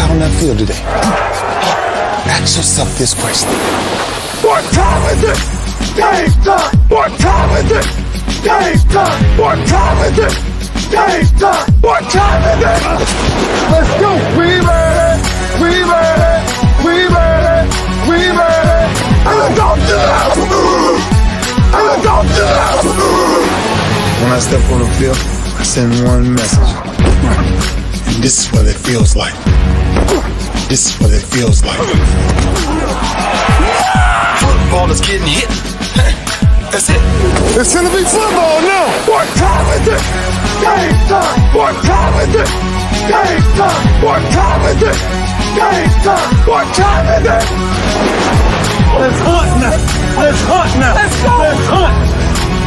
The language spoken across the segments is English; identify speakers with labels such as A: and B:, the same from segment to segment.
A: out on that field today, ask yourself this question.
B: What time is it? Game time! What time is it? Game time! What time is it? Game time! What time is it? Let's go! We made it! We made it! We made it! We made it! And let's go to the house! And let's go to the house!
A: When I step on the field, I send one message. And this is what it feels like. This is what it feels like. Football is getting hit. That's it.
B: It's gonna be football now! What time is it? Game time! What time is it? Game time! What time is it? Game time! What time is it? Let's hunt now! Let's hunt now! Let's go! Let's hunt!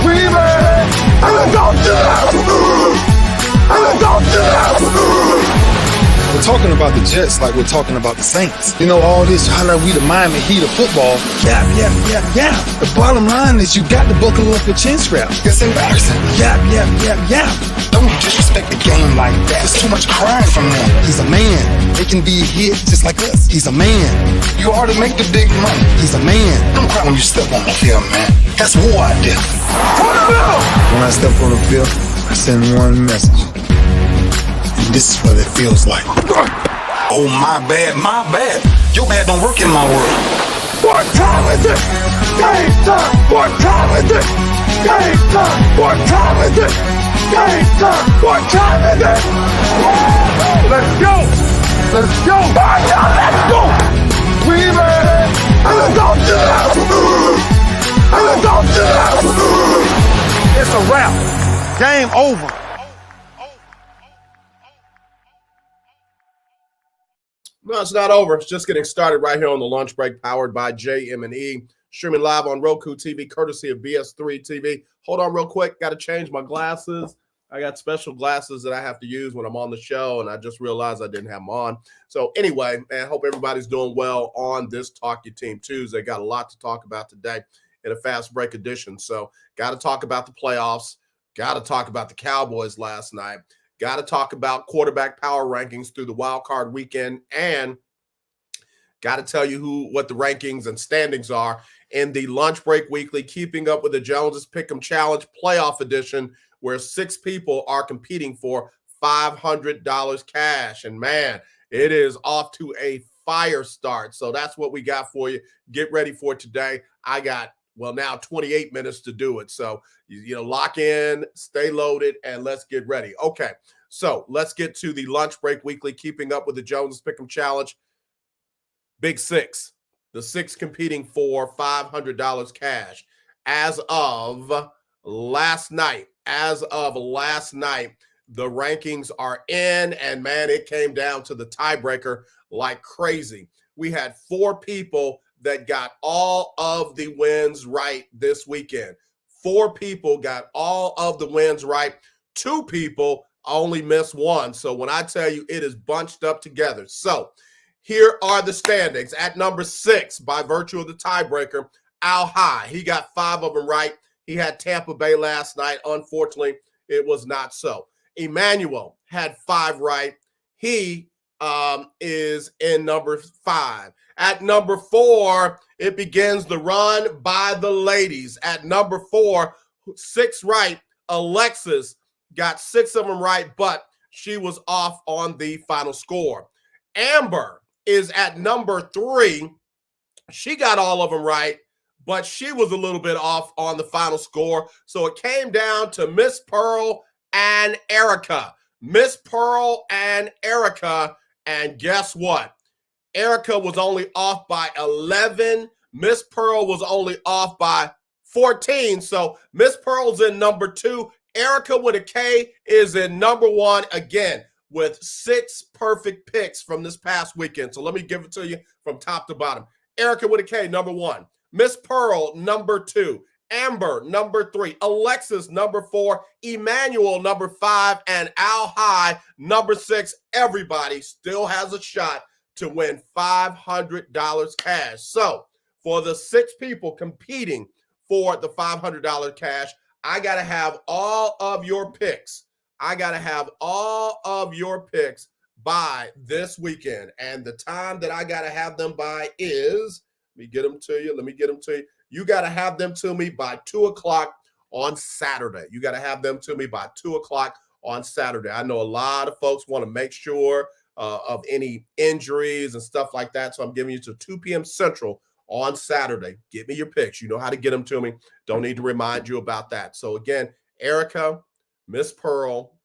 B: We made it! And let's go to the house! And let's go to the house!
A: We're talking about the Jets like we're talking about the Saints. You know, all this, how like we the Miami Heat of football. Yeah. The bottom line is you got to buckle up your chin strap. It's embarrassing. Yeah. Don't disrespect the game like that. There's too much crying from them. He's a man. They can be hit just like us. He's a man. You already make the big money. He's a man. Don't cry when you step on the field, man. That's war out there. When I step on the field, I send one message. This is what it feels like. Oh, my bad. Your bad don't work in my world.
B: What time is it? Game time! What time is it? Game time! What time is it? Game time! What time is it? Let's go! Let's go! Let's go! We made it! And let's go to the house! And let's go to the house! It's a wrap. Game over.
C: No, it's not over. It's just getting started right here on the lunch break, powered by JM&E. Streaming live on ROKU TV, courtesy of BS3 TV. Hold on real quick. Got to change my glasses. I got special glasses that I have to use when I'm on the show, and I just realized I didn't have them on. So anyway, man, hope everybody's doing well on this Talk Your Team Tuesday. Got a lot to talk about today in a fast break edition. So got to talk about the playoffs. Got to talk about the Cowboys last night. Got to talk about quarterback power rankings through the wild card weekend, and got to tell you what the rankings and standings are in the Lunch Break Weekly Keeping Up with the Joneses Pick'em Challenge Playoff Edition, where 6 people are competing for $500 cash. And man, it is off to a fire start. So that's what we got for you. Get ready for today. I got, well, now 28 minutes to do it. So, lock in, stay loaded, and let's get ready. Okay, so let's get to the Lunch Break Weekly Keeping Up with the Joneses Pick'em Challenge. Big 6. The 6 competing for $500 cash. As of last night, the rankings are in, and man, it came down to the tiebreaker like crazy. We had 4 people that got all of the wins right this weekend. 4 people got all of the wins right. 2 people only missed 1. So when I tell you it is bunched up together. So here are the standings. At number 6, by virtue of the tiebreaker, Al High. He got 5 of them right. He had Tampa Bay last night. Unfortunately, it was not so. Emmanuel had 5 right. He is in number 5. At number 4, it begins the run by the ladies. At number 4, 6 right. Alexis got 6 of them right, but she was off on the final score. Amber is at number 3. She got all of them right, but she was a little bit off on the final score. So it came down to Miss Pearl and Erica. Miss Pearl and Erica. And guess what? Erica was only off by 11. Miss Pearl was only off by 14. So Miss Pearl's in number 2. Erica with a K is in number 1 again with 6 perfect picks from this past weekend. So let me give it to you from top to bottom. Erica with a K, number 1. Miss Pearl, number 2. Amber, number 3. Alexis, number 4. Emmanuel, number 5. And Al High, number 6. Everybody still has a shot to win $500 cash. So for the 6 people competing for the $500 cash, I got to have all of your picks. by this weekend. And the time that I got to have them by is, let me get them to you. You got to have them to me by 2 o'clock on Saturday. You got to have them to me by 2 o'clock on Saturday. I know a lot of folks want to make sure of any injuries and stuff like that. So I'm giving you to 2 p.m. Central on Saturday. Get me your picks. You know how to get them to me. Don't need to remind you about that. So again, Erica, Miss Pearl,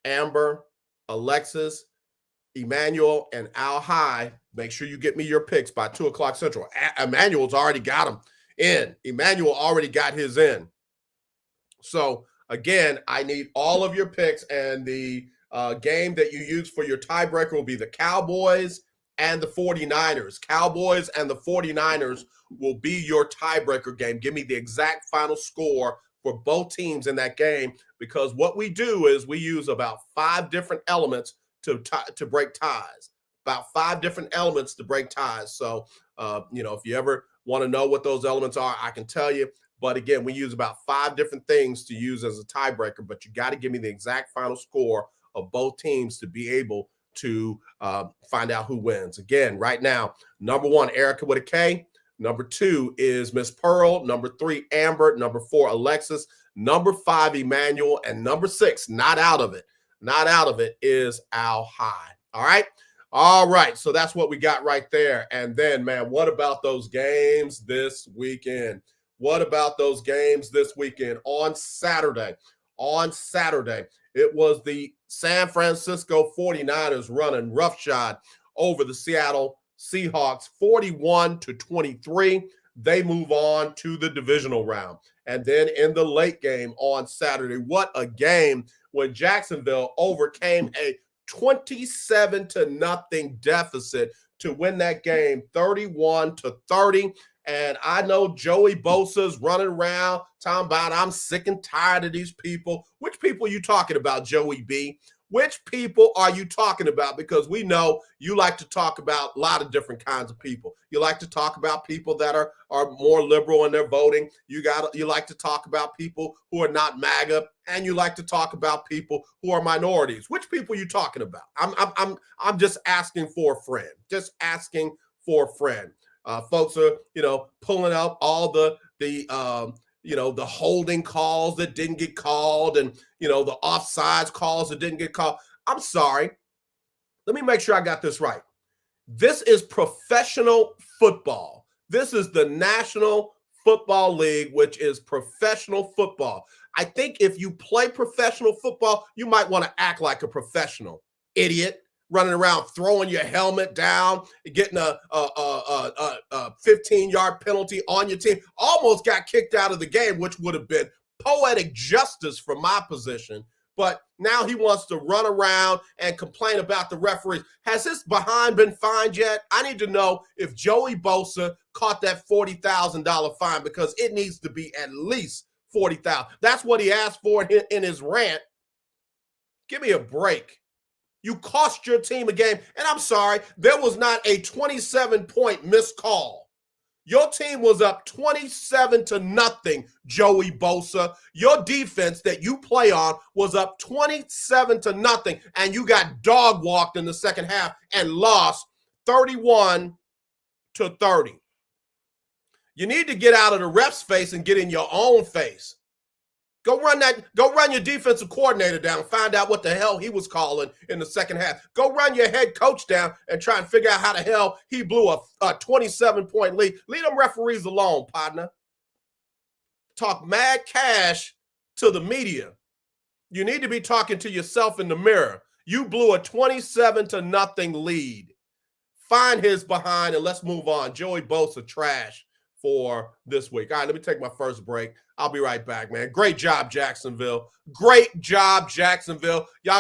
C: Amber, Alexis, Emmanuel, and Al High, make sure you get me your picks by 2 o'clock Central. Emmanuel's already got them in. Emmanuel already got his in. So again, I need all of your picks, and the game that you use for your tiebreaker will be the Cowboys and the 49ers. Cowboys and the 49ers will be your tiebreaker game. Give me the exact final score for both teams in that game, because what we do is we use about 5 different elements to break ties. About 5 different elements to break ties. So, if you ever want to know what those elements are, I can tell you. But again, we use about 5 different things to use as a tiebreaker, but you got to give me the exact final score of both teams to be able to find out who wins. Again, right now, number 1, Erica with a K. Number 2 is Miss Pearl. Number 3, Amber. Number 4, Alexis. Number 5, Emmanuel. And number 6, not out of it, is Al High. All right. So that's what we got right there. And then, man, what about those games this weekend? On Saturday, it was the San Francisco 49ers running roughshod over the Seattle Seahawks 41-23. They move on to the divisional round. And then in the late game on Saturday, what a game when Jacksonville overcame a 27-0 deficit to win that game 31-30. And I know Joey Bosa's running around talking about, I'm sick and tired of these people. Which people are you talking about, Joey B? Which people are you talking about? Because we know you like to talk about a lot of different kinds of people. You like to talk about people that are more liberal in their voting. You like to talk about people who are not MAGA, and you like to talk about people who are minorities. Which people are you talking about? I'm just asking for a friend. Folks are, pulling up all the holding calls that didn't get called, and, the offsides calls that didn't get called. I'm sorry. Let me make sure I got this right. This is professional football. This is the National Football League, which is professional football. I think if you play professional football, you might want to act like a professional, idiot. Running around, throwing your helmet down, getting a 15-yard penalty on your team. Almost got kicked out of the game, which would have been poetic justice from my position. But now he wants to run around and complain about the referees. Has his behind been fined yet? I need to know if Joey Bosa caught that $40,000 fine, because it needs to be at least $40,000. That's what he asked for in his rant. Give me a break. You cost your team a game. And I'm sorry, there was not a 27-point missed call. Your team was up 27-0, Joey Bosa. Your defense that you play on was up 27-0, and you got dog walked in the second half and lost 31-30. You need to get out of the ref's face and get in your own face. Go run your defensive coordinator down and find out what the hell he was calling in the second half. Go run your head coach down and try and figure out how the hell he blew a 27-point lead. Leave them referees alone, partner. Talk mad cash to the media. You need to be talking to yourself in the mirror. You blew a 27-0 lead. Find his behind and let's move on. Joey Bosa trash for this week. All right, let me take my first break. I'll be right back, man. Great job, Jacksonville. Y'all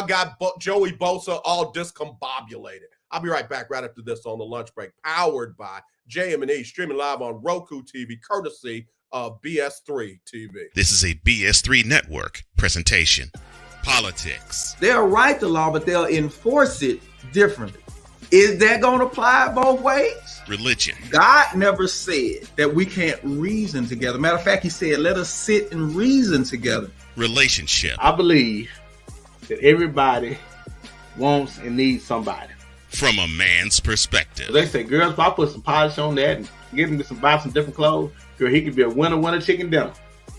C: got Joey Bosa all discombobulated. I'll be right back right after this on the lunch break, powered by JM&E, streaming live on ROKU TV, courtesy of BS3 TV.
D: This is a BS3 network presentation. Politics.
E: They'll write the law, but they'll enforce it differently. Is that going to apply both ways?
D: Religion.
E: God never said that we can't reason together. Matter of fact, he said, let us sit and reason together.
D: Relationship.
F: I believe that everybody wants and needs somebody.
D: From a man's perspective.
F: They say, girls, if I put some polish on that and get him to buy some different clothes, girl, he could be a winner chicken dinner.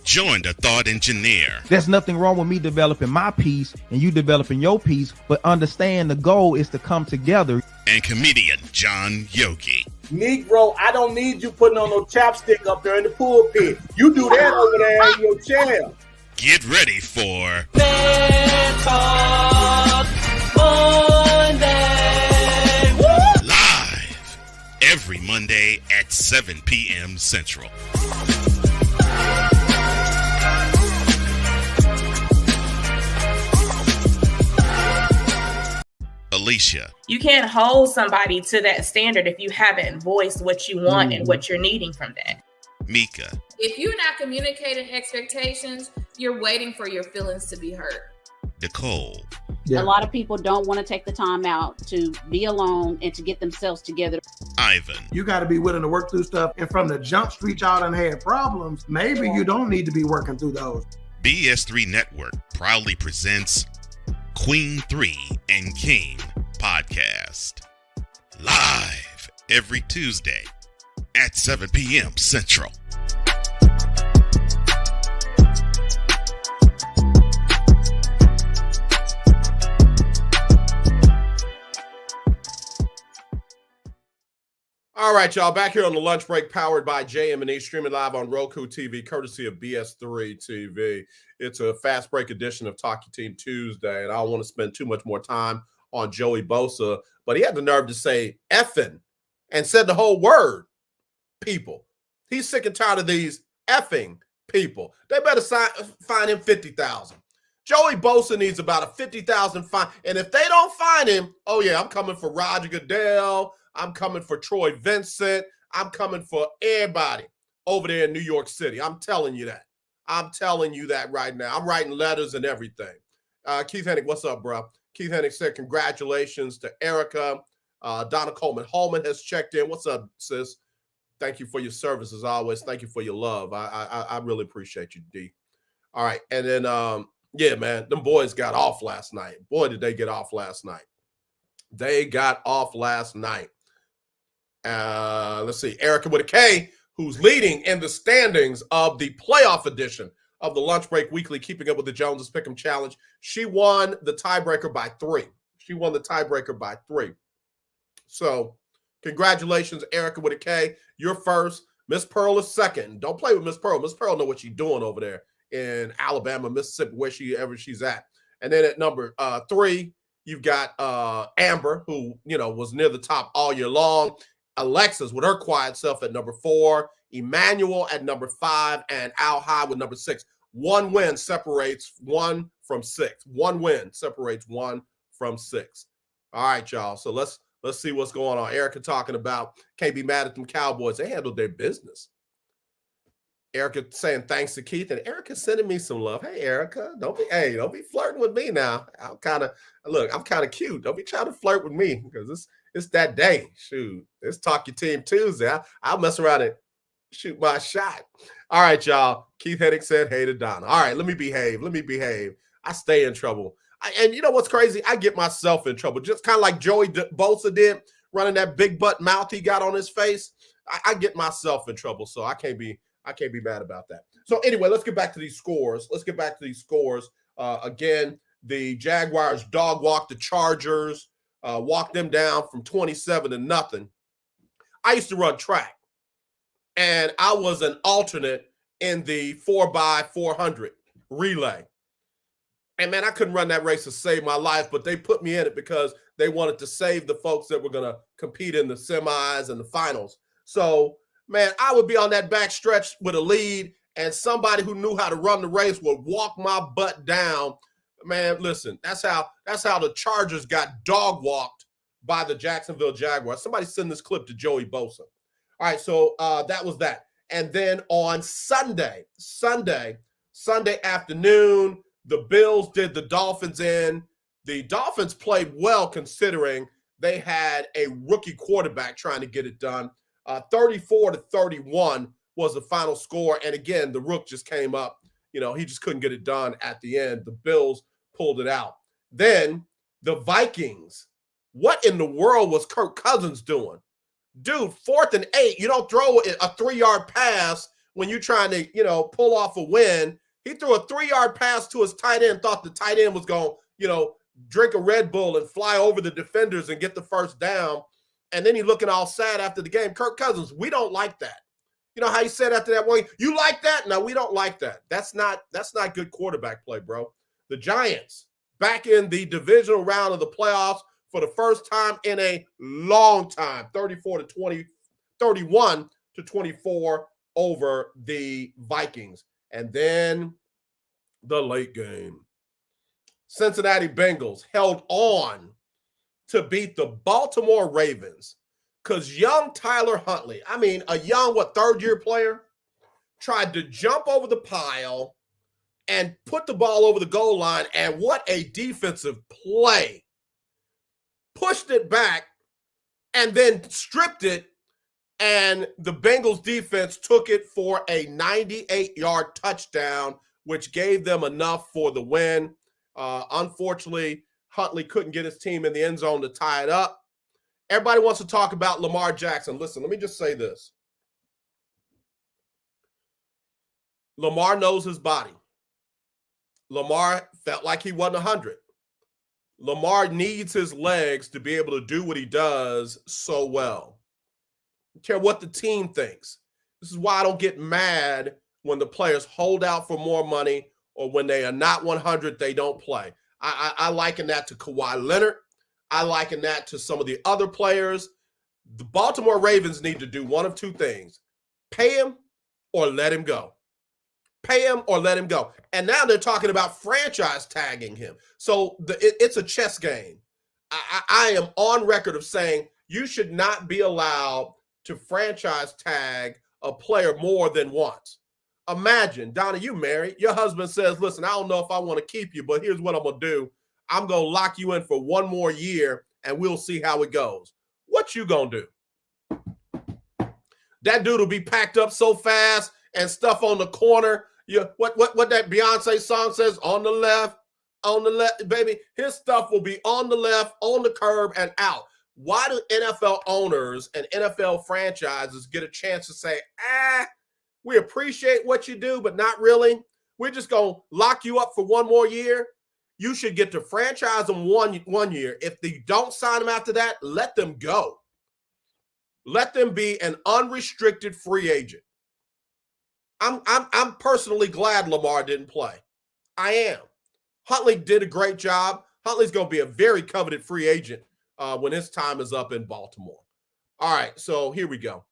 D: Join the thought engineer.
G: There's nothing wrong with me developing my piece and you developing your piece, but understand the goal is to come together.
D: And comedian John Yogi.
F: Negro, I don't need you putting on no chapstick up there in the pulpit. You do that over there in your chair.
D: Get ready for
H: Man Talk Monday. Woo!
D: Live every Monday at 7 p.m. Central. Alicia.
I: You can't hold somebody to that standard if you haven't voiced what you want and what you're needing from that.
D: Mika.
J: If you're not communicating expectations, you're waiting for your feelings to be hurt.
D: Nicole.
K: Yeah. A lot of people don't want to take the time out to be alone and to get themselves together.
D: Ivan.
L: You got to be willing to work through stuff. And from the jump street, y'all done had problems. Maybe you don't need to be working through those.
D: BS3 Network proudly presents Queen 3 and King podcast. Live every Tuesday at 7 p.m. Central.
C: All right, y'all, back here on the lunch break, powered by JM&E, streaming live on ROKU TV, courtesy of BS3 TV. It's a fast break edition of Talk Your Team Tuesday, and I don't want to spend too much more time on Joey Bosa, but he had the nerve to say effing and said the whole word, people. He's sick and tired of these effing people. They better fine him $50,000. Joey Bosa needs about a $50,000 fine, and if they don't fine him, oh yeah, I'm coming for Roger Goodell. I'm coming for Troy Vincent. I'm coming for everybody over there in New York City. I'm telling you that. I'm telling you that right now. I'm writing letters and everything. Keith Hennick, what's up, bro? Keith Hennick said congratulations to Erica. Donna Coleman-Holman has checked in. What's up, sis? Thank you for your service as always. Thank you for your love. I really appreciate you, D. All right. And then, yeah, man, them boys got off last night. Boy, did they get off last night. They got off last night. Let's see, Erica with a K, who's leading in the standings of the playoff edition of the Lunch Break Weekly Keeping Up with the Joneses Pick'em Challenge. She won the tiebreaker by 3. So congratulations, Erica with a K. You're first. Miss Pearl is second. Don't play with Miss Pearl. Miss Pearl know what she's doing over there in Alabama, Mississippi, wherever she's at. And then at number 3, you've got Amber, who, was near the top all year long. Alexis with her quiet self at number 4, Emmanuel at number 5, and Al High with number 6. One win separates 1 from 6. One win separates 1 from 6. All right, y'all. So let's see what's going on. Erica talking about can't be mad at them Cowboys. They handled their business. Erica saying thanks to Keith, and Erica sending me some love. Hey, Erica, don't be flirting with me now. I'm kind of cute. Don't be trying to flirt with me because it's that day. Shoot, it's Talk Your Team Tuesday. I'll mess around and shoot my shot. All right, y'all. Keith Hennick said hey to Donna. All right, let me behave. I stay in trouble. And you know what's crazy? I get myself in trouble. Just kind of like Joey Bosa did, running that big butt mouth he got on his face. I get myself in trouble, so I can't be mad about that. So anyway, let's get back to these scores. Again, the Jaguars dog walked the Chargers, walked them down from 27 to nothing. I used to run track, and I was an alternate in the 4x400 relay. And man, I couldn't run that race to save my life, but they put me in it because they wanted to save the folks that were going to compete in the semis and the finals. So man, I would be on that back stretch with a lead, and somebody who knew how to run the race would walk my butt down. Man, listen, that's how the Chargers got dog walked by the Jacksonville Jaguars. Somebody send this clip to Joey Bosa. All right, so that was that. And then on Sunday afternoon, the Bills did the Dolphins in. The Dolphins played well considering they had a rookie quarterback trying to get it done. 34-31 was the final score. And again, the Rook just came up. He just couldn't get it done at the end. The Bills pulled it out. Then The Vikings, what in the world was Kirk Cousins doing? Dude, 4th and 8, you don't throw a 3-yard pass when you're trying to, pull off a win. He threw a 3-yard pass to his tight end, thought the tight end was going to, drink a Red Bull and fly over the defenders and get the first down. And then he's looking all sad after the game. Kirk Cousins, we don't like that. You know how he said after that one, you like that? No, we don't like that. That's not good quarterback play, bro. The Giants back in the divisional round of the playoffs for the first time in a long time, 31 to 24 over the Vikings. And then the late game. Cincinnati Bengals held on to beat the Baltimore Ravens because young Tyler Huntley, a young, third-year player, tried to jump over the pile and put the ball over the goal line, and what a defensive play. Pushed it back and then stripped it, and the Bengals defense took it for a 98-yard touchdown, which gave them enough for the win. Unfortunately, Huntley couldn't get his team in the end zone to tie it up. Everybody wants to talk about Lamar Jackson. Listen, let me just say this. Lamar knows his body. Lamar felt like he wasn't 100. Lamar needs his legs to be able to do what he does so well. I don't care what the team thinks. This is why I don't get mad when the players hold out for more money or when they are not 100, they don't play. I liken that to Kawhi Leonard. I liken that to some of the other players. The Baltimore Ravens need to do one of two things. Pay him or let him go. Pay him or let him go. And now they're talking about franchise tagging him. So it's a chess game. I am on record of saying you should not be allowed to franchise tag a player more than once. Imagine, Donna, you married. Your husband says, listen, I don't know if I want to keep you, but here's what I'm going to do. I'm going to lock you in for one more year, and we'll see how it goes. What you going to do? That dude will be packed up so fast and stuff on the corner. What that Beyonce song says, on the left, baby. His stuff will be on the left, on the curb, and out. Why do NFL owners and NFL franchises get a chance to say, we appreciate what you do, but not really? We're just going to lock you up for one more year. You should get to franchise them one year. If they don't sign them after that, let them go. Let them be an unrestricted free agent. I'm personally glad Lamar didn't play. I am. Huntley did a great job. Huntley's going to be a very coveted free agent when his time is up in Baltimore. All right, so here we go.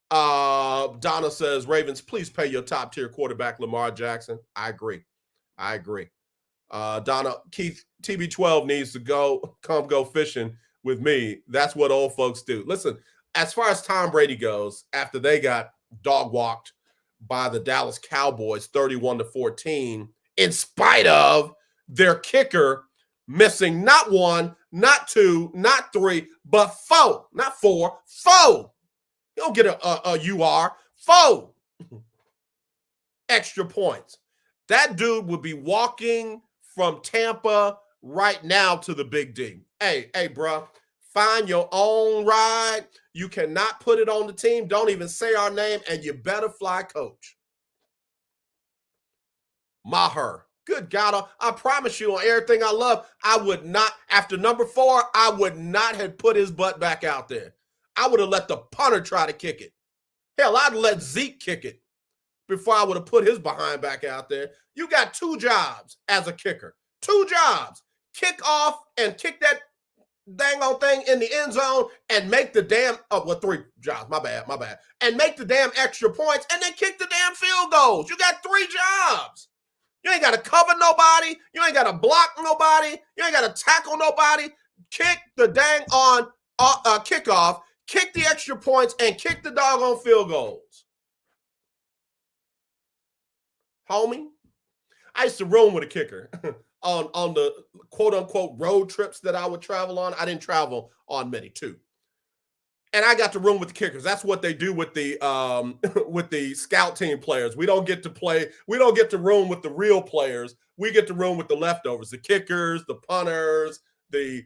C: Donna says, Ravens, please pay your top-tier quarterback, Lamar Jackson. I agree. Donna, Keith, TB12 needs to go fishing with me. That's what old folks do. Listen, as far as Tom Brady goes, after they got dog-walked by the Dallas Cowboys 31-14, in spite of their kicker missing not one, not two, not three, but four. Not four, four. You don't get a UR. 4 extra points. That dude would be walking from Tampa right now to the Big D. Hey, bro, find your own ride. You cannot put it on the team. Don't even say our name, and you better fly coach. Maher. Good God, I promise you on everything I love, I would not, after number 4, I would not have put his butt back out there. I would have let the punter try to kick it. Hell, I'd let Zeke kick it before I would have put his behind back out there. You got 2 jobs as a kicker. 2 jobs. Kick off and kick that dang old thing in the end zone and make the damn, 3 jobs. My bad. And make the damn extra points and then kick the damn field goals. You got 3 jobs. You ain't got to cover nobody. You ain't got to block nobody. You ain't got to tackle nobody. Kick the dang on kickoff. Kick the extra points and kick the doggone field goals. Homie, I used to room with a kicker on the quote-unquote road trips that I would travel on. I didn't travel on many, too. And I got to room with the kickers. That's what they do with the scout team players. We don't get to play. We don't get to room with the real players. We get to room with the leftovers, the kickers, the punters, the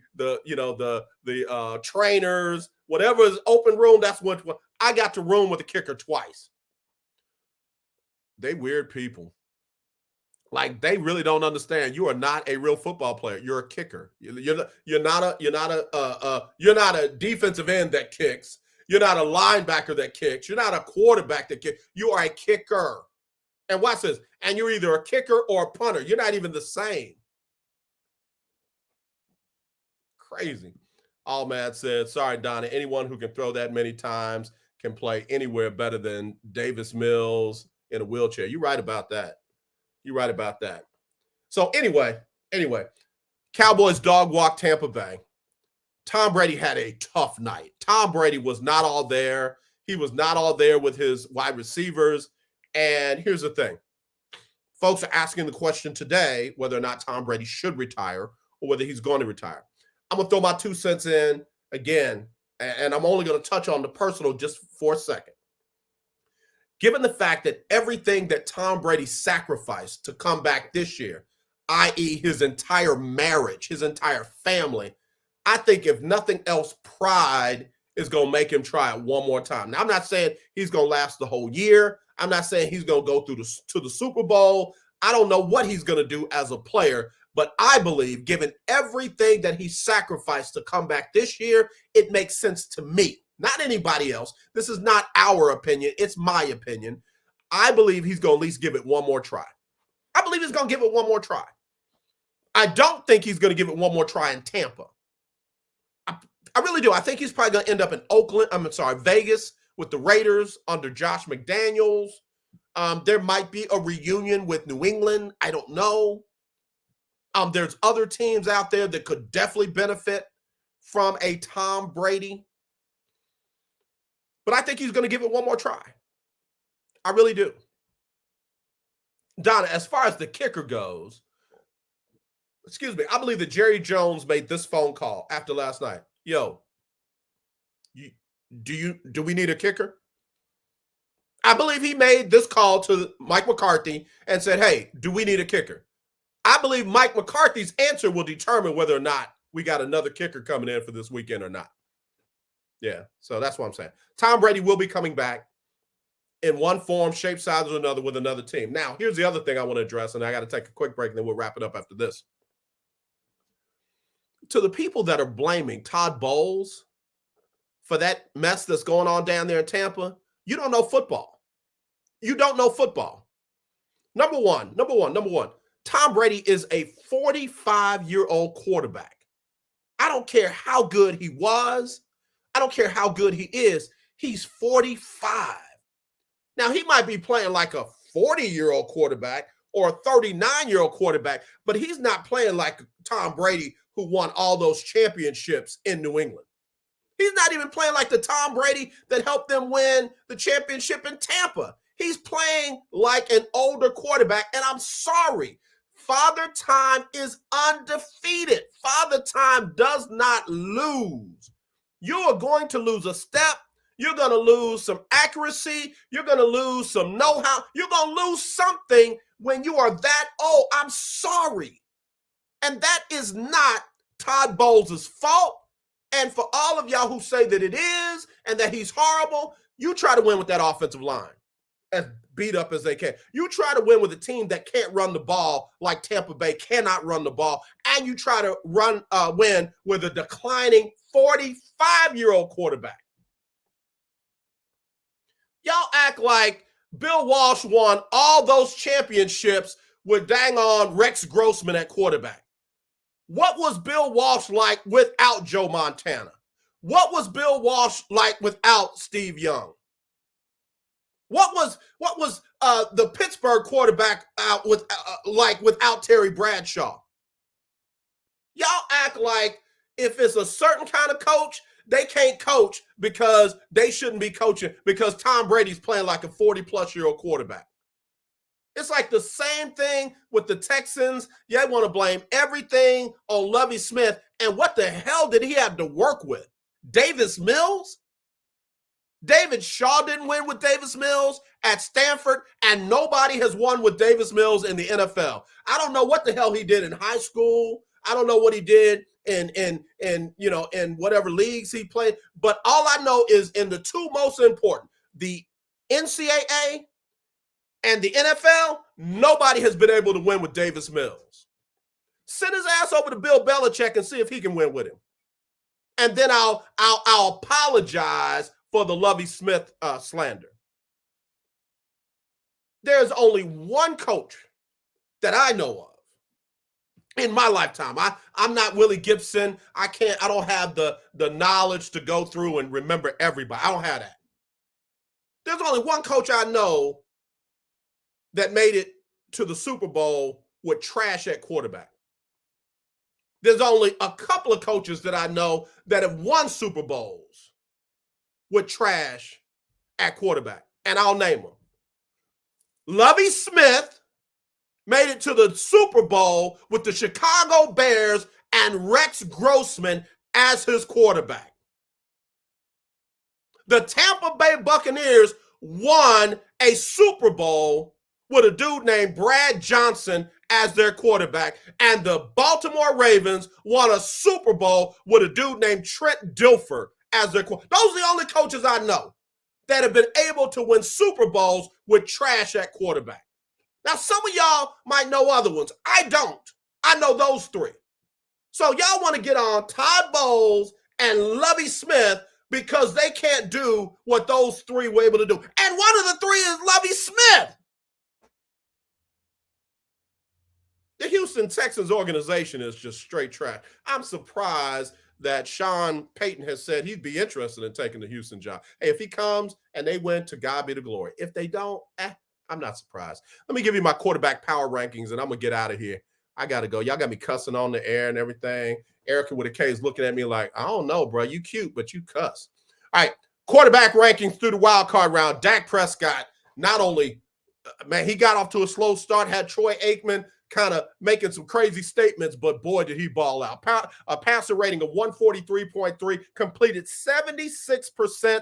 C: trainers, whatever is open room. That's what I got to room with the kicker twice. They weird people. Like, they really don't understand. You are not a real football player. You're a kicker. You're not a defensive end that kicks. You're not a linebacker that kicks. You're not a quarterback that kicks. You are a kicker. And watch this. And you're either a kicker or a punter. You're not even the same. Crazy. All Mad said, sorry, Donna, anyone who can throw that many times can play anywhere better than Davis Mills in a wheelchair. You're right about that. You're right about that. So anyway, Cowboys dog walk Tampa Bay. Tom Brady had a tough night. Tom Brady was not all there. He was not all there with his wide receivers. And here's the thing. Folks are asking the question today whether or not Tom Brady should retire or whether he's going to retire. I'm going to throw my 2 cents in again, and I'm only going to touch on the personal just for a second. Given the fact that everything that Tom Brady sacrificed to come back this year, i.e. his entire marriage, his entire family, I think if nothing else, pride is going to make him try it one more time. Now, I'm not saying he's going to last the whole year. I'm not saying he's going to go to the Super Bowl. I don't know what he's going to do as a player, but I believe given everything that he sacrificed to come back this year, it makes sense to me. Not anybody else. This is not our opinion. It's my opinion. I believe he's going to at least give it one more try. I believe he's going to give it one more try. I don't think he's going to give it one more try in Tampa. I really do. I think he's probably going to end up in Vegas with the Raiders under Josh McDaniels. There might be a reunion with New England. I don't know. There's other teams out there that could definitely benefit from a Tom Brady. But I think he's going to give it one more try. I really do. Donna, as far as the kicker goes, I believe that Jerry Jones made this phone call after last night. Yo, do we need a kicker? I believe he made this call to Mike McCarthy and said, hey, do we need a kicker? I believe Mike McCarthy's answer will determine whether or not we got another kicker coming in for this weekend or not. Yeah, so that's what I'm saying. Tom Brady will be coming back in one form, shape, size, or another with another team. Now, here's the other thing I want to address, and I got to take a quick break, and then we'll wrap it up after this. To the people that are blaming Todd Bowles for that mess that's going on down there in Tampa, you don't know football. You don't know football. Number one, Tom Brady is a 45-year-old quarterback. I don't care how good he was. I don't care how good he is. He's 45. Now, he might be playing like a 40-year-old quarterback or a 39-year-old quarterback, but he's not playing like Tom Brady, who won all those championships in New England. He's not even playing like the Tom Brady that helped them win the championship in Tampa. He's playing like an older quarterback, and I'm sorry. Father Time is undefeated. Father Time does not lose. You are going to lose a step. You're going to lose some accuracy. You're going to lose some know-how. You're going to lose something when you are that old. I'm sorry. And that is not Todd Bowles' fault. And for all of y'all who say that it is and that he's horrible, you try to win with that offensive line as beat up as they can. You try to win with a team that can't run the ball like Tampa Bay cannot run the ball. And you try to win with a declining 45-year-old quarterback. Y'all act like Bill Walsh won all those championships with dang on Rex Grossman at quarterback. What was Bill Walsh like without Joe Montana? What was Bill Walsh like without Steve Young? What was the Pittsburgh quarterback like without Terry Bradshaw? Y'all act like if it's a certain kind of coach, they can't coach because they shouldn't be coaching because Tom Brady's playing like a 40-plus-year-old quarterback. It's like the same thing with the Texans. They want to blame everything on Lovie Smith. And what the hell did he have to work with? Davis Mills? David Shaw didn't win with Davis Mills at Stanford, and nobody has won with Davis Mills in the NFL. I don't know what the hell he did in high school. I don't know what he did in whatever leagues he played. But all I know is in the two most important, the NCAA and the NFL, nobody has been able to win with Davis Mills. Send his ass over to Bill Belichick and see if he can win with him. And then I'll apologize for the Lovie Smith slander. There's only one coach that I know of in my lifetime. I'm not Willie Gibson. I don't have the knowledge to go through and remember everybody. I don't have that. There's only one coach I know that made it to the Super Bowl with trash at quarterback. There's only a couple of coaches that I know that have won Super Bowls with trash at quarterback, and I'll name them. Lovie Smith made it to the Super Bowl with the Chicago Bears and Rex Grossman as his quarterback. The Tampa Bay Buccaneers won a Super Bowl with a dude named Brad Johnson as their quarterback, and the Baltimore Ravens won a Super Bowl with a dude named Trent Dilfer as their quarterback. Those are the only coaches I know that have been able to win Super Bowls with trash at quarterback. Now, some of y'all might know other ones. I don't. I know those three. So y'all want to get on Todd Bowles and Lovie Smith because they can't do what those three were able to do. And one of the three is Lovie Smith. The Houston Texans organization is just straight trash. I'm surprised that Sean Payton has said he'd be interested in taking the Houston job. Hey, if he comes and they win, to God be the glory. If they don't, I'm not surprised. Let me give you my quarterback power rankings, and I'm going to get out of here. I got to go. Y'all got me cussing on the air and everything. Erica with a K is looking at me like, I don't know, bro. You cute, but you cuss. All right, quarterback rankings through the wild card round. Dak Prescott, not only, man, he got off to a slow start, had Troy Aikman kind of making some crazy statements, but boy, did he ball out. A passer rating of 143.3, completed 76%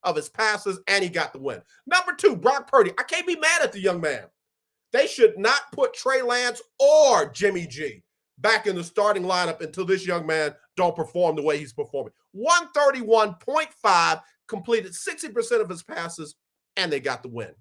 C: of his passes, and he got the win. Number 2, Brock Purdy. I can't be mad at the young man. They should not put Trey Lance or Jimmy G back in the starting lineup until this young man don't perform the way he's performing. 131.5, completed 60% of his passes, and they got the win.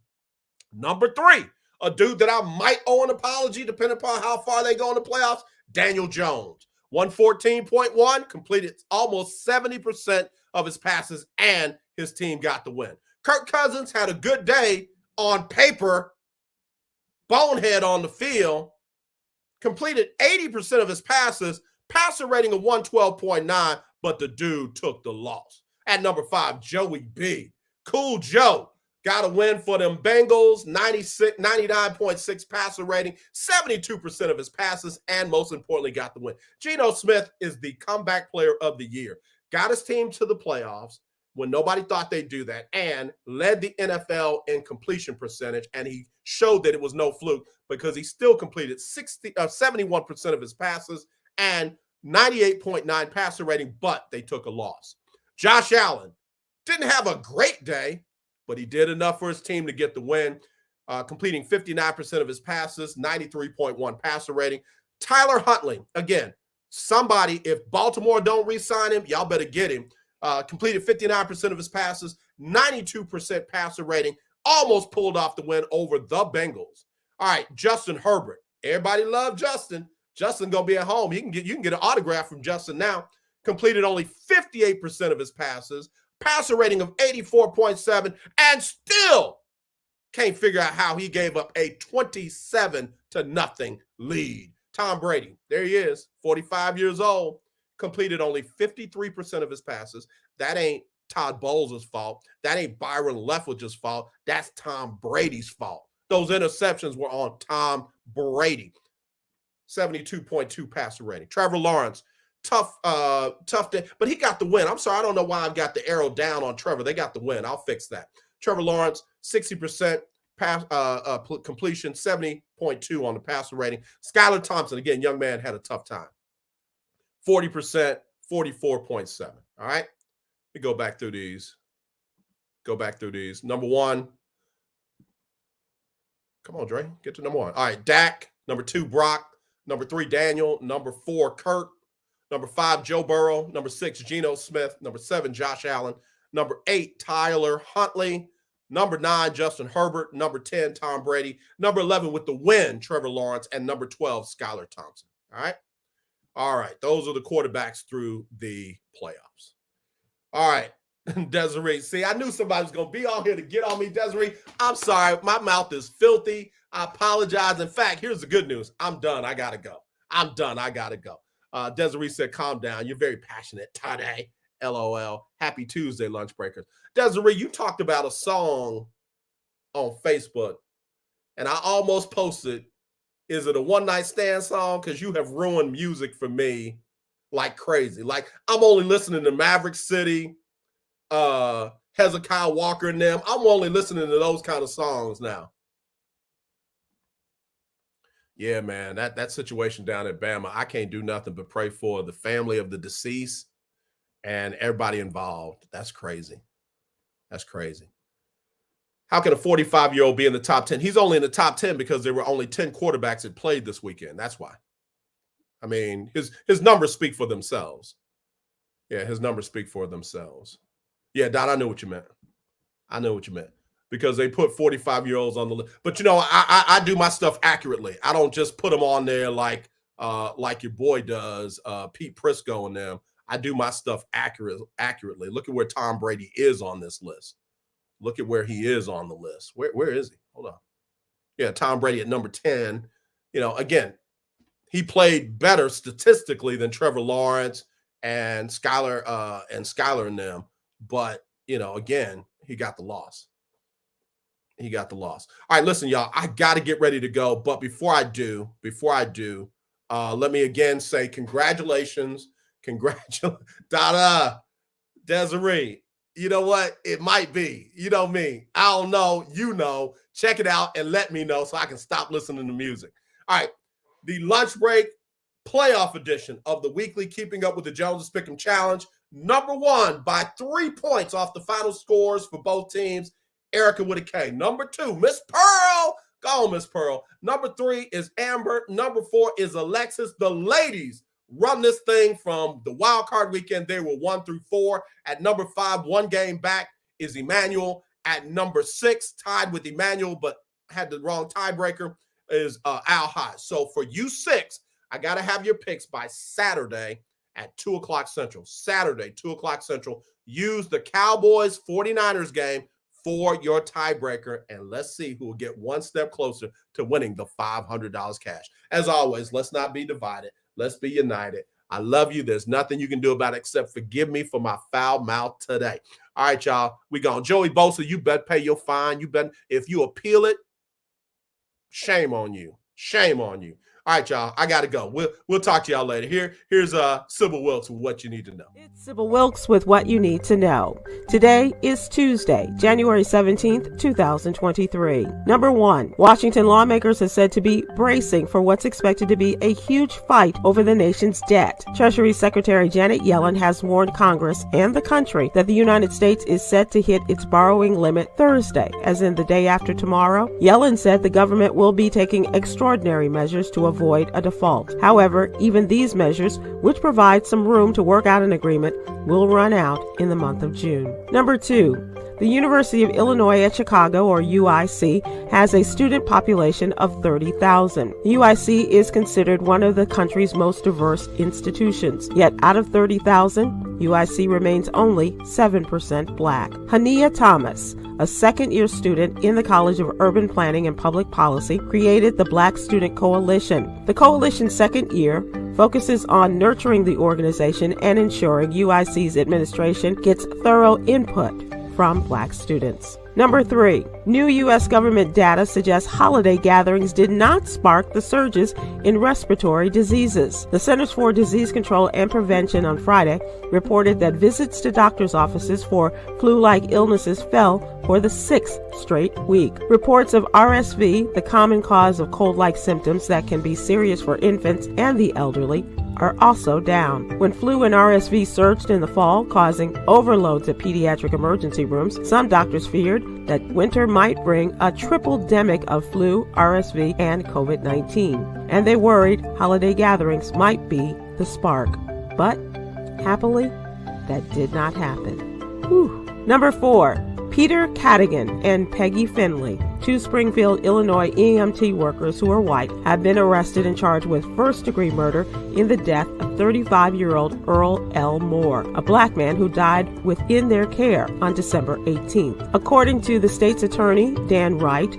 C: Number 3, a dude that I might owe an apology depending upon how far they go in the playoffs, Daniel Jones. 114.1, completed almost 70% of his passes, and his team got the win. Kirk Cousins had a good day on paper, bonehead on the field, completed 80% of his passes, passer rating of 112.9, but the dude took the loss. At number 5, Joey B. Cool Joe. Got a win for them Bengals, 99.6 passer rating, 72% of his passes, and most importantly, got the win. Geno Smith is the comeback player of the year. Got his team to the playoffs when nobody thought they'd do that, and led the NFL in completion percentage, and he showed that it was no fluke because he still completed 71% of his passes and 98.9 passer rating, but they took a loss. Josh Allen didn't have a great day, but he did enough for his team to get the win, completing 59% of his passes, 93.1 passer rating. Tyler Huntley, again, somebody, if Baltimore don't re-sign him, y'all better get him. Completed 59% of his passes, 92% passer rating, almost pulled off the win over the Bengals. All right, Justin Herbert. Everybody love Justin. Justin gonna be at home. You can get an autograph from Justin now. Completed only 58% of his passes, passer rating of 84.7, and still can't figure out how he gave up a 27-0 lead. Tom Brady, there he is, 45 years old, completed only 53% of his passes. That ain't Todd Bowles' fault. That ain't Byron Leftwich's fault. That's Tom Brady's fault. Those interceptions were on Tom Brady. 72.2 passer rating. Trevor Lawrence, tough day, but he got the win. I'm sorry, I don't know why I've got the arrow down on Trevor. They got the win. I'll fix that. Trevor Lawrence, 60% pass completion, 70.2 on the passer rating. Skylar Thompson, again, young man, had a tough time. 40%, 44.7. All right, we go back through these. Number 1. Come on, Dre, get to number 1. All right, Dak. Number 2, Brock. Number 3, Daniel. Number 4, Kurt. Number 5, Joe Burrow. Number 6, Geno Smith. Number 7, Josh Allen. Number 8, Tyler Huntley. Number 9, Justin Herbert. Number 10, Tom Brady. Number 11 with the win, Trevor Lawrence. And number 12, Skylar Thompson. All right? All right. Those are the quarterbacks through the playoffs. All right. Desiree. See, I knew somebody was going to be on here to get on me, Desiree. I'm sorry. My mouth is filthy. I apologize. In fact, here's the good news. I'm done. I got to go. I'm done. I got to go. Desiree said, calm down. You're very passionate today. LOL. Happy Tuesday, lunch breakers. Desiree, you talked about a song on Facebook, and I almost posted, is it a one-night stand song? Because you have ruined music for me like crazy. Like, I'm only listening to Maverick City, Hezekiah Walker and them. I'm only listening to those kind of songs now. Yeah, man, that situation down at Bama, I can't do nothing but pray for the family of the deceased and everybody involved. That's crazy. That's crazy. How can a 45-year-old be in the top 10? He's only in the top 10 because there were only 10 quarterbacks that played this weekend. That's why. I mean, his numbers speak for themselves. Yeah, his numbers speak for themselves. Yeah, Don, I know what you meant. I know what you meant. Because they put 45-year-olds on the list. But, you know, I do my stuff accurately. I don't just put them on there like your boy does, Pete Prisco and them. I do my stuff accurately. Look at where Tom Brady is on this list. Look at where he is on the list. Where is he? Hold on. Yeah, Tom Brady at number 10. You know, again, he played better statistically than Trevor Lawrence and Skylar and them. But, you know, again, he got the loss. He got the loss. All right, listen, y'all, I got to get ready to go. But before I do, let me again say congratulations. Dada, Desiree. You know what? It might be. You know me. I don't know. You know. Check it out and let me know so I can stop listening to music. All right. The lunch break playoff edition of the weekly Keeping Up with the Joneses Pick'em Challenge. Number 1 by 3 points off the final scores for both teams. Erica with a K. Number 2, Miss Pearl. Go on, Miss Pearl. Number 3 is Amber. Number 4 is Alexis. The ladies run this thing from the wild card weekend. They were 1 through 4. At number 5, 1 game back is Emmanuel. At number 6, tied with Emmanuel, but had the wrong tiebreaker, is Al High. So for you 6, I got to have your picks by Saturday at 2 o'clock Central. Saturday, 2 o'clock Central. Use the Cowboys 49ers game for your tiebreaker, and let's see who will get one step closer to winning the $500 cash. As always, let's not be divided. Let's be united. I love you. There's nothing you can do about it except forgive me for my foul mouth today. All right, y'all. We gone. Joey Bosa, you better pay your fine. You better, if you appeal it, shame on you. Shame on you. All right, y'all. I got to go. We'll talk to y'all later. Here's Sybil Wilkes with What You Need to Know.
M: It's Sybil Wilkes with What You Need to Know. Today is Tuesday, January 17th, 2023. Number 1, Washington lawmakers are said to be bracing for what's expected to be a huge fight over the nation's debt. Treasury Secretary Janet Yellen has warned Congress and the country that the United States is set to hit its borrowing limit Thursday, as in the day after tomorrow. Yellen said the government will be taking extraordinary measures to avoid a default. However, even these measures, which provide some room to work out an agreement, will run out in the month of June. Number 2, the University of Illinois at Chicago, or UIC, has a student population of 30,000. UIC is considered one of the country's most diverse institutions. Yet out of 30,000, UIC remains only 7% Black. Hania Thomas, a second-year student in the College of Urban Planning and Public Policy, created the Black Student Coalition. The coalition's second year focuses on nurturing the organization and ensuring UIC's administration gets thorough input from Black students. Number 3, new U.S. government data suggests holiday gatherings did not spark the surges in respiratory diseases. The Centers for Disease Control and Prevention on Friday reported that visits to doctors' offices for flu-like illnesses fell for the 6th straight week. Reports of RSV, the common cause of cold-like symptoms that can be serious for infants and the elderly, are also down. When flu and RSV surged in the fall, causing overloads at pediatric emergency rooms, some doctors feared that winter might bring a triple-demic of flu, RSV, and COVID-19. And they worried holiday gatherings might be the spark. But happily, that did not happen. Whew. Number 4, Peter Cadigan and Peggy Finley, 2 Springfield, Illinois EMT workers who are white, have been arrested and charged with first-degree murder in the death of 35-year-old Earl L. Moore, a black man who died within their care on December 18th. According to the state's attorney, Dan Wright,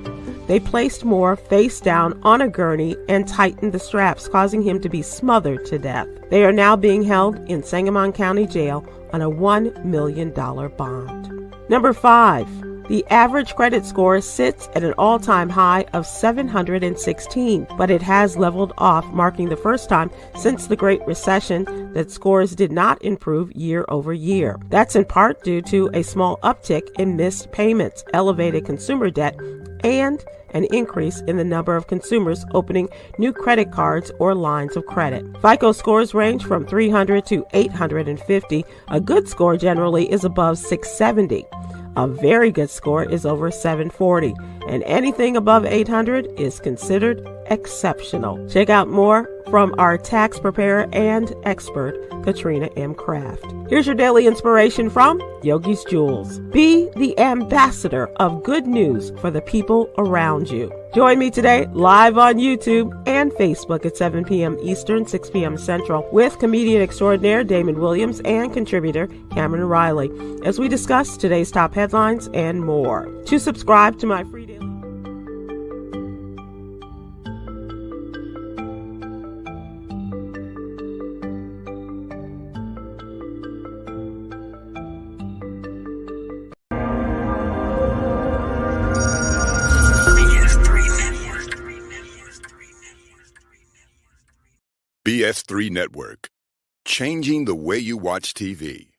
M: they placed Moore face down on a gurney and tightened the straps, causing him to be smothered to death. They are now being held in Sangamon County Jail on a $1 million bond. Number 5, the average credit score sits at an all-time high of 716, but it has leveled off, marking the first time since the Great Recession that scores did not improve year over year. That's in part due to a small uptick in missed payments, elevated consumer debt, and an increase in the number of consumers opening new credit cards or lines of credit. FICO scores range from 300 to 850. A good score generally is above 670. A very good score is over 740, and anything above 800 is considered exceptional. Check out more from our tax preparer and expert, Katrina M. Kraft. Here's your daily inspiration from Yogi's Jewels. Be the ambassador of good news for the people around you. Join me today live on YouTube and Facebook at 7 p.m. Eastern, 6 p.m. Central with comedian extraordinaire Damon Williams and contributor Cameron Riley as we discuss today's top headlines and more. To subscribe to my free daily
N: BS3 Network, changing the way you watch TV.